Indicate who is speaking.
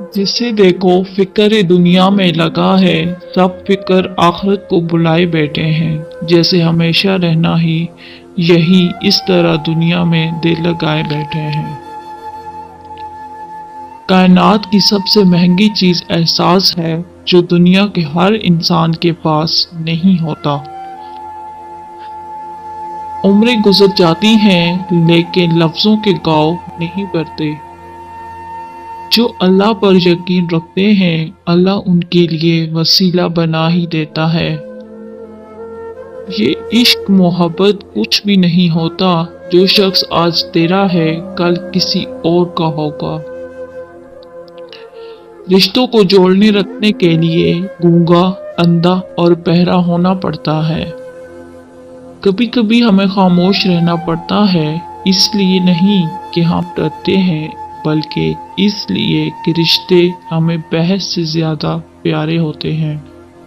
Speaker 1: जिसे देखो फिक्र दुनिया में लगा है, सब फिक्र आखिरत को बुलाए बैठे हैं। जैसे हमेशा रहना ही यही इस तरह दुनिया में दिल लगाए बैठे हैं। कायनात की सबसे महंगी चीज एहसास है, जो दुनिया के हर इंसान के पास नहीं होता। उम्रें गुजर जाती हैं लेकिन लफ्जों के गाँव नहीं भरते। जो अल्लाह पर यकीन रखते हैं, अल्लाह उनके लिए वसीला बना ही देता है। ये इश्क मोहब्बत कुछ भी नहीं होता। जो शख्स आज तेरा है, कल किसी और का होगा। रिश्तों को जोड़ने रखने के लिए गूंगा, अंधा और बहरा होना पड़ता है। कभी कभी हमें खामोश रहना पड़ता है, इसलिए नहीं कि हम डरते हैं, बल्कि इसलिए कि रिश्ते हमें बहस से ज्यादा प्यारे होते हैं।